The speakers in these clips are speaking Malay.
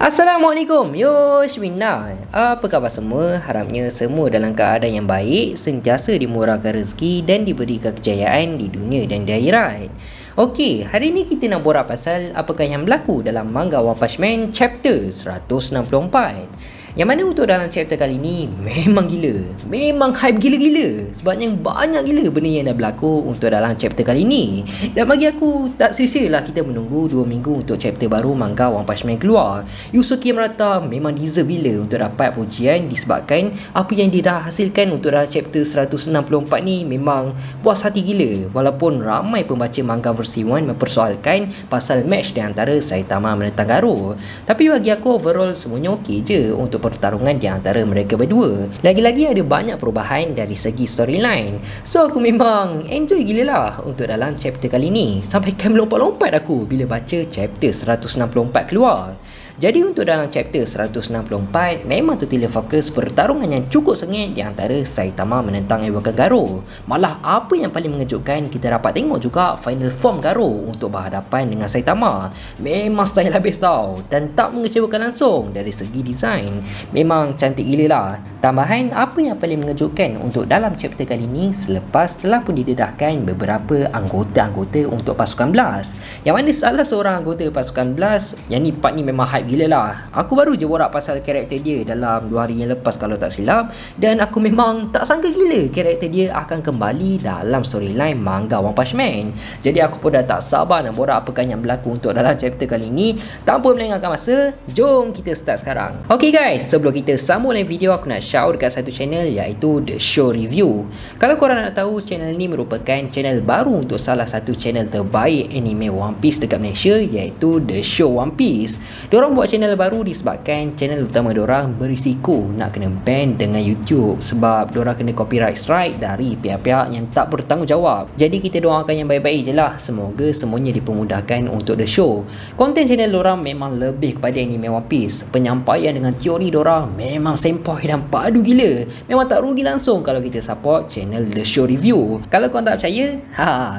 Assalamualaikum, Yoshmina. Apa khabar semua? Harapnya semua dalam keadaan yang baik, sentiasa dimurahkan rezeki dan diberikan kejayaan di dunia dan di akhirat. Okey, hari ni kita nak borak pasal apakah yang berlaku dalam manga One Punch Man chapter 164. Yang mana untuk dalam chapter kali ni memang gila. Memang hype gila-gila. Sebabnya banyak gila benda yang dah berlaku untuk dalam chapter kali ni. Dan bagi aku, tak sia-sialah kita menunggu 2 minggu untuk chapter baru manga One Punch Man keluar. Yusuke Murata memang deserve gila untuk dapat pujian disebabkan apa yang dia dah hasilkan untuk dalam chapter 164 ni memang puas hati gila. Walaupun ramai pembaca manga versi 1 mempersoalkan pasal match di antara Saitama menentang Garo. Tapi bagi aku overall semuanya okey je untuk pertarungan di antara mereka berdua. Lagi-lagi ada banyak perubahan dari segi storyline. So aku memang enjoy gila lah untuk dalam chapter kali ni. Sampaikan melompat-lompat aku bila baca chapter 164 keluar. Jadi untuk dalam chapter 164 memang tertila fokus pertarungan yang cukup sengit di antara Saitama menentang Iwaka Garo. Malah apa yang paling mengejutkan, kita dapat tengok juga final form Garo untuk berhadapan dengan Saitama. Memang style habis tau dan tak mengecewakan langsung dari segi design. Memang cantik gila lah. Tambahan apa yang paling mengejutkan untuk dalam chapter kali ni, selepas telah pun didedahkan beberapa anggota-anggota untuk pasukan Blast. Yang mana salah seorang anggota pasukan Blast, yang ni part ni memang hype gila lah. Aku baru je borak pasal karakter dia dalam 2 hari yang lepas kalau tak silap, dan aku memang tak sangka gila karakter dia akan kembali dalam storyline manga One Punch Man. Jadi aku pun dah tak sabar nak borak apakah yang berlaku untuk dalam chapter kali ni. Tanpa melengahkan masa, jom kita start sekarang. Okay guys, sebelum kita sambung lain video, aku nak shout dekat satu channel iaitu The Show Review. Kalau korang nak tahu, channel ni merupakan channel baru untuk salah satu channel terbaik anime One Piece dekat Malaysia iaitu The Show One Piece. Diorang buat channel baru disebabkan channel utama diorang berisiko nak kena ban dengan YouTube sebab diorang kena copyright strike dari pihak-pihak yang tak bertanggungjawab. Jadi kita doakan yang baik-baik je lah. Semoga semuanya dipermudahkan untuk The Show. Konten channel diorang memang lebih kepada anime One Piece. Penyampaian dengan teori diorang memang sempoi dan padu gila. Memang tak rugi langsung kalau kita support channel The Show Review. Kalau korang tak percaya,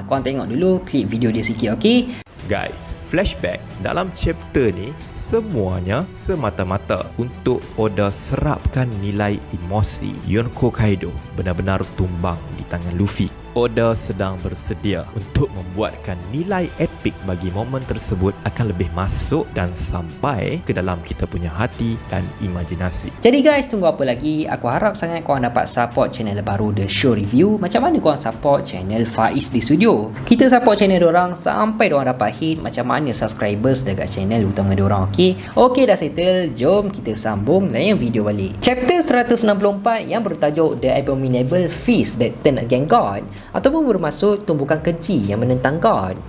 korang tengok dulu klip video dia sikit, ok? Guys, flashback dalam chapter ni semuanya semata-mata untuk Oda serapkan nilai emosi. Yonko Kaido benar-benar tumbang di tangan Luffy. Oda sedang bersedia untuk membuatkan nilai epik bagi momen tersebut akan lebih masuk dan sampai ke dalam kita punya hati dan imajinasi. Jadi guys, tunggu apa lagi? Aku harap sangat korang dapat support channel baru The Show Review. Macam mana korang support channel Faiz di Studio? Kita support channel diorang sampai diorang dapat hit macam mana subscribers dekat channel utama diorang, ok? Ok, dah settle. Jom kita sambung layan video balik. Chapter 164 yang bertajuk The Abominable Feast That Turn Against God, ataupun bermaksud tumbukan keji yang menentang God.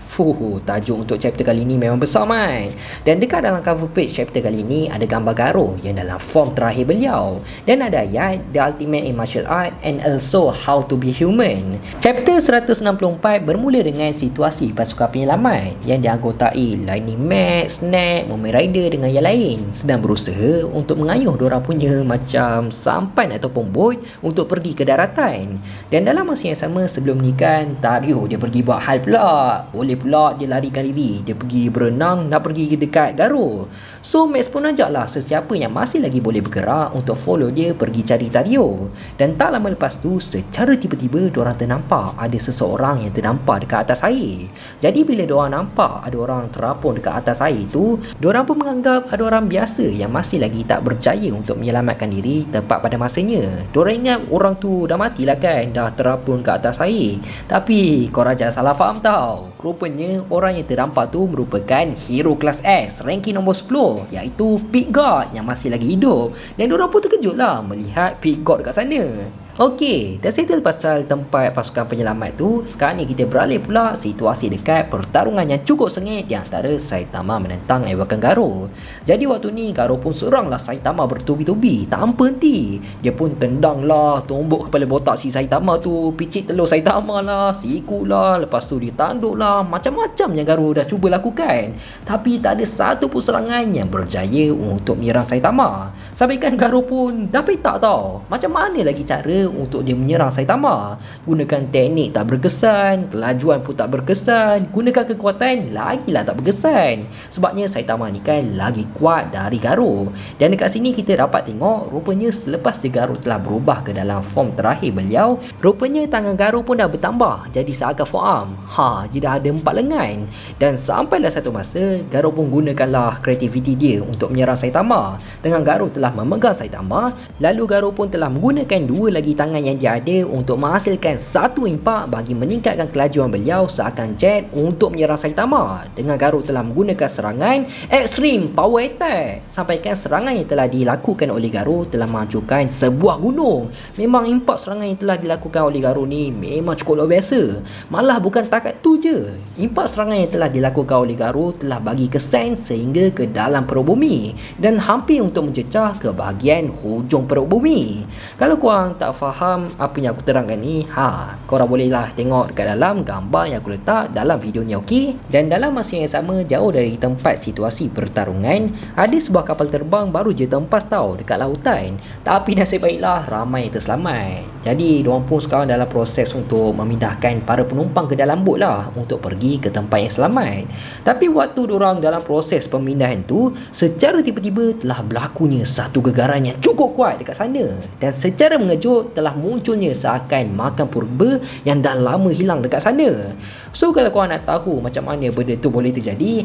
Tajuk untuk chapter kali ni memang besar man. Dan dekat dalam cover page chapter kali ni ada gambar Garo yang dalam form terakhir beliau, dan ada ayat The Ultimate in Martial Art and also How to be Human. Chapter 164 bermula dengan situasi pasukan penyelamat yang dianggotai Lightning Max, Snap, Mumen Rider dengan yang lain sedang berusaha untuk mengayuh diorang punya macam sampan ataupun boat untuk pergi ke daratan. Dan dalam masa yang sama, sebelum ni kan Tario dia pergi buat hal pula. Boleh pula dia larikan diri, dia pergi berenang nak pergi dekat Garo. So Max pun ajaklah sesiapa yang masih lagi boleh bergerak untuk follow dia pergi cari Tario. Dan tak lama lepas tu, secara tiba-tiba diorang ternampak ada seseorang yang ternampak dekat atas air. Jadi bila diorang nampak ada orang terapung dekat atas air tu, diorang pun menganggap ada orang biasa yang masih lagi tak berjaya untuk menyelamatkan diri tepat pada masanya. Diorang ingat orang tu dah matilah kan, dah terapung dekat atas air. Tapi korang jangan salah faham tau. Rupanya orang yang terdampak tu merupakan hero kelas S ranking nombor 10 iaitu Pit God yang masih lagi hidup. Dan diorang pun terkejut lah melihat Pit God dekat sana. Okey, dah settle pasal tempat pasukan penyelamat tu. Sekarang ni kita beralih pula situasi dekat pertarungan yang cukup sengit di antara Saitama menentang Iwaka Garo. Jadi waktu ni Garo pun seranglah Saitama bertubi-tubi tanpa henti. Dia pun tendang lah tombok kepala botak si Saitama tu, picit telur Saitama lah, siku lah, lepas tu dia tanduk lah, macam-macam yang Garo dah cuba lakukan. Tapi tak ada satu pun serangan yang berjaya untuk menyerang Saitama. Sampaikan Garo pun dah petak tau, macam mana lagi cara untuk dia menyerang Saitama. Gunakan teknik tak berkesan, kelajuan pun tak berkesan, gunakan kekuatan lagilah tak berkesan. Sebabnya Saitama ni kan lagi kuat dari Garou. Dan dekat sini kita dapat tengok rupanya selepas Garou telah berubah ke dalam form terakhir beliau, rupanya tangan Garou pun dah bertambah jadi seakan forearm. Dia dah ada 4 lengan. Dan sampailah satu masa Garou pun gunakanlah kreativiti dia untuk menyerang Saitama. Dengan Garou telah memegang Saitama, lalu Garou pun telah menggunakan 2 lagi tangan yang dia ada untuk menghasilkan satu impak bagi meningkatkan kelajuan beliau seakan jet untuk menyerang Saitama. Dengan Garou telah menggunakan serangan Extreme Power Attack. Sampaikan serangan yang telah dilakukan oleh Garou telah menghancurkan sebuah gunung. Memang impak serangan yang telah dilakukan oleh Garou ni memang cukup luar biasa. Malah bukan takat tu je, impak serangan yang telah dilakukan oleh Garou telah bagi kesan sehingga ke dalam perut bumi dan hampir untuk mencecah ke bahagian hujung perut bumi. Kalau korang tak faham apa yang aku terangkan ni, korang bolehlah tengok dekat dalam gambar yang aku letak dalam video ni, okey? Dan dalam masa yang sama, jauh dari tempat situasi pertarungan, ada sebuah kapal terbang baru je terhempas tau dekat lautan. Tapi nasib baiklah ramai yang terselamat. Jadi diorang pun sekarang dalam proses untuk memindahkan para penumpang ke dalam bot lah untuk pergi ke tempat yang selamat. Tapi waktu diorang dalam proses pemindahan tu, secara tiba-tiba telah berlakunya satu gegaran yang cukup kuat dekat sana. Dan secara mengejut telah munculnya seakan makan purba yang dah lama hilang dekat sana. So kalau korang nak tahu macam mana benda tu boleh terjadi,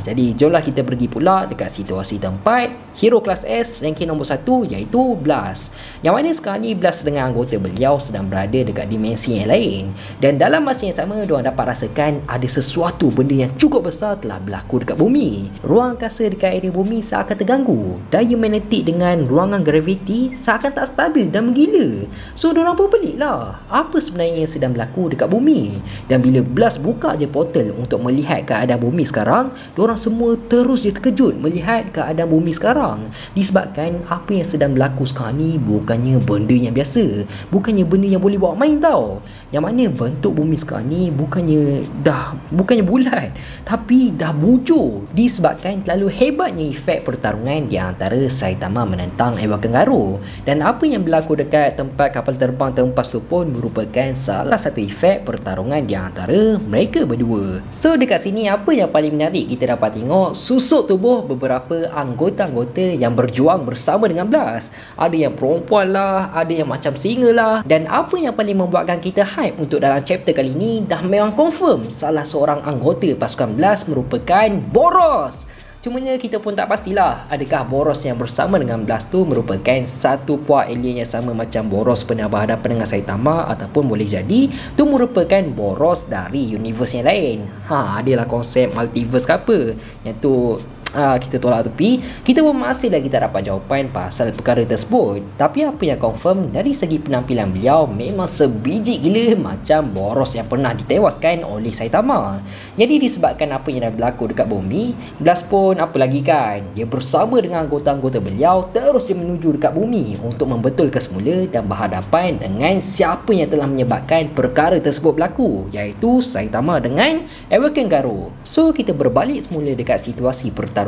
jadi jomlah kita pergi pula dekat situasi tempat hero kelas S ranking nombor 1 iaitu Blast. Yang mana sekarang ni Blast dengan anggota beliau sedang berada dekat dimensi yang lain. Dan dalam masa yang sama, diorang dapat rasakan ada sesuatu benda yang cukup besar telah berlaku dekat bumi. Ruang angkasa dekat area bumi seakan terganggu. Daya magnetik dengan ruangan graviti seakan tak stabil dan menggila. So diorang pun pelik lah, apa sebenarnya yang sedang berlaku dekat bumi. Dan bila Blast buka je portal untuk melihat keadaan bumi sekarang, diorang semua terus je terkejut melihat keadaan bumi sekarang. Disebabkan apa yang sedang berlaku sekarang ni bukannya benda yang biasa, bukannya benda yang boleh bawa main tau. Yang mana bentuk bumi sekarang ni bukannya bulat, tapi dah bujur disebabkan terlalu hebatnya efek pertarungan di antara Saitama menentang Ewakan Garou. Dan apa yang berlaku dekat tempat kapal terbang terhempas tu pun merupakan salah satu efek pertarungan di antara mereka berdua. So dekat sini apa yang paling menarik kita dapat tengok susuk tubuh beberapa anggota-anggota yang berjuang bersama dengan Blast. Ada yang perempuan lah, ada yang macam singa lah. Dan apa yang paling membuatkan kita hype untuk dalam chapter kali ni, dah memang confirm salah seorang anggota pasukan Blast merupakan Boros. Cumanya kita pun tak pastilah adakah Boros yang bersama dengan Blast tu merupakan satu puak alien yang sama macam Boros pernah berhadapan dengan Saitama, ataupun boleh jadi tu merupakan Boros dari universe yang lain. Adalah konsep multiverse ke apa yang tu kita tolak tepi. Kita pun masih lagi tak dapat jawapan pasal perkara tersebut. Tapi apa yang confirm dari segi penampilan beliau memang sebiji gila macam Boros yang pernah ditewaskan oleh Saitama. Jadi disebabkan apa yang dah berlaku dekat bumi, Blast pun apa lagi kan, dia bersama dengan anggota-anggota beliau terus dia menuju dekat bumi untuk membetulkan semula dan berhadapan dengan siapa yang telah menyebabkan perkara tersebut berlaku, iaitu Saitama dengan Ewakan Garou. So kita berbalik semula dekat situasi pertarungan.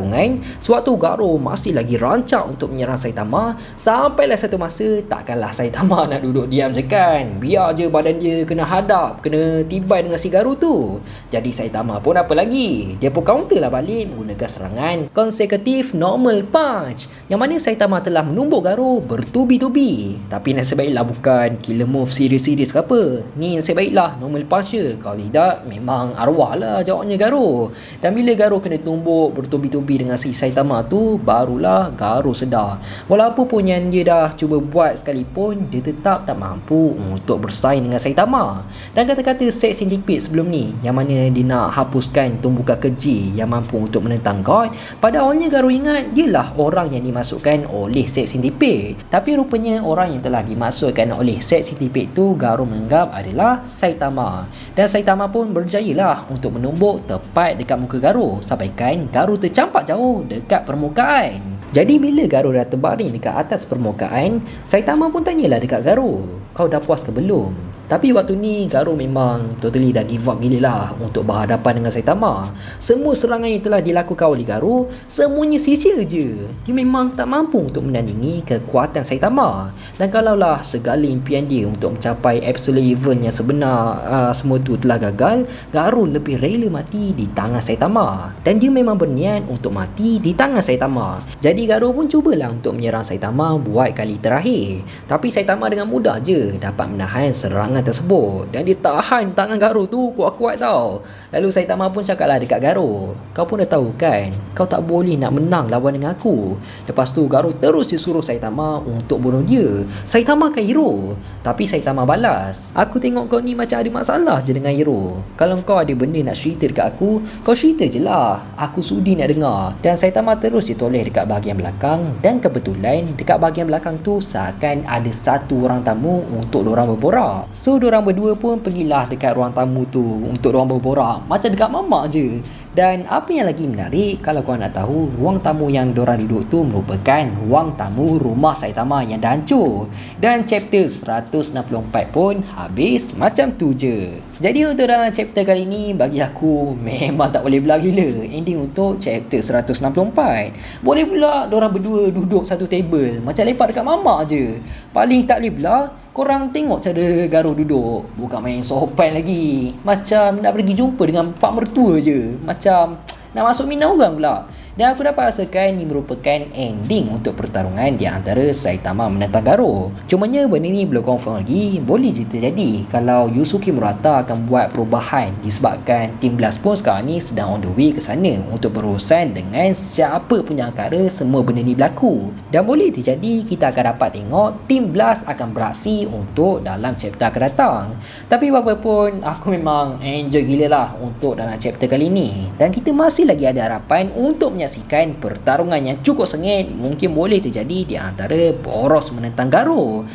Sewaktu Garou masih lagi rancak untuk menyerang Saitama, sampailah satu masa takkanlah Saitama nak duduk diam je kan, biar je badan dia kena hadap, kena tibai dengan si Garou tu. Jadi Saitama pun apa lagi, dia pun counter lah balik menggunakan serangan consecutive normal punch, yang mana Saitama telah menumbuk Garou bertubi-tubi. Tapi nasib baiklah bukan killer move serius-serius ke apa, ni nasib baiklah normal punch je. Kalau tidak memang arwah lah jawabnya Garou. Dan bila Garou kena tumbuk bertubi-tubi dengan si Saitama tu, barulah Garou sedar. Walaupun pun yang dia dah cuba buat sekalipun, dia tetap tak mampu untuk bersaing dengan Saitama. Dan kata-kata Sex Centipede sebelum ni, yang mana dia nak hapuskan tumbukan keji yang mampu untuk menentang God, pada awalnya Garou ingat dialah orang yang dimasukkan oleh Sex Centipede. Tapi rupanya orang yang telah dimasukkan oleh Sex Centipede tu Garou menganggap adalah Saitama. Dan Saitama pun berjayalah untuk menumbuk tepat dekat muka Garou, sampaikan Garou tercampak jauh dekat permukaan. Jadi bila Garou dah terbaring dekat atas permukaan, Saitama pun tanyalah dekat Garou, kau dah puas ke belum? Tapi waktu ni Garou memang totally dah give up gila lah untuk berhadapan dengan Saitama. Semua serangan yang telah dilakukan oleh Garou semuanya sia-sia je. Dia memang tak mampu untuk menandingi kekuatan Saitama. Dan kalaulah segala impian dia untuk mencapai absolute evil yang sebenar semua tu telah gagal, Garou lebih rela mati di tangan Saitama. Dan dia memang berniat untuk mati di tangan Saitama. Jadi Garou pun cubalah untuk menyerang Saitama buat kali terakhir. Tapi Saitama dengan mudah je dapat menahan serangan tersebut. Dan dia tahan tangan Garou tu kuat-kuat tau. Lalu Saitama pun cakaplah dekat Garou, kau pun dah tahu kan, kau tak boleh nak menang lawan dengan aku. Lepas tu Garou terus disuruh Saitama untuk bunuh dia. Saitama kan hero. Tapi Saitama balas, aku tengok kau ni macam ada masalah je dengan hero. Kalau kau ada benda nak cerita dekat aku, kau cerita je lah, aku sudi nak dengar. Dan Saitama terus ditoleh dekat bahagian belakang. Dan kebetulan dekat bahagian belakang tu seakan ada satu orang tamu untuk diorang berborak. So diorang berdua pun pergilah dekat ruang tamu tu untuk diorang berborak macam dekat mamak je. Dan apa yang lagi menarik, kalau korang nak tahu, ruang tamu yang diorang duduk tu merupakan ruang tamu rumah Saitama yang dah hancur. Dan chapter 164 pun habis macam tu je. Jadi untuk dalam chapter kali ni, bagi aku memang tak boleh belah gila ending untuk chapter 164. Boleh pula diorang berdua duduk satu table macam lepak dekat mamak je. Paling tak boleh belah, korang tengok cara Garou duduk, bukan main sopan lagi, macam nak pergi jumpa dengan pak mertua je, macam nak masuk minat orang pula. Dan aku dapat rasakan ini merupakan ending untuk pertarungan di antara Saitama menentang Garou. Cumanya benda ni belum confirm lagi, boleh je terjadi kalau Yusuke Murata akan buat perubahan disebabkan Team Blast pun sekarang ni sedang on the way ke sana untuk berurusan dengan siapa punya angkara semua benda ni berlaku. Dan boleh terjadi kita akan dapat tengok Team Blast akan beraksi untuk dalam chapter akan datang. Tapi apapun, aku memang enjoy gila lah untuk dalam chapter kali ni. Dan kita masih lagi ada harapan untuk menyaksikan pertarungan yang cukup sengit mungkin boleh terjadi di antara Boros menentang Garou.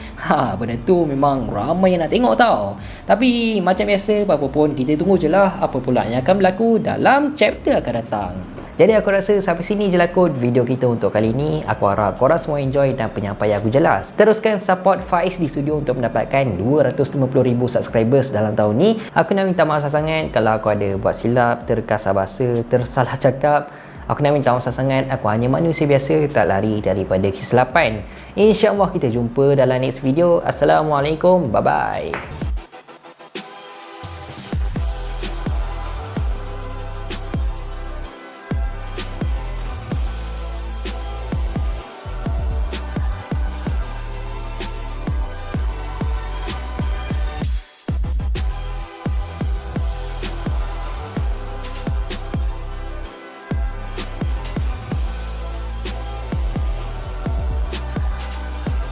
Benda tu memang ramai yang nak tengok tau. Tapi macam biasa, apa pun kita tunggu je lah apa pula yang akan berlaku dalam chapter akan datang. Jadi aku rasa sampai sini je lah kot video kita untuk kali ni. Aku harap korang semua enjoy dan penyampaian aku jelas. Teruskan support Faiz di studio untuk mendapatkan 250,000 subscribers dalam tahun ni. Aku nak minta maaf sangat kalau aku ada buat silap, terkasar bahasa, tersalah cakap. Aku nak minta maaf sangat, aku hanya manusia biasa, tak lari daripada kesilapan. InsyaAllah kita jumpa dalam next video. Assalamualaikum, bye-bye.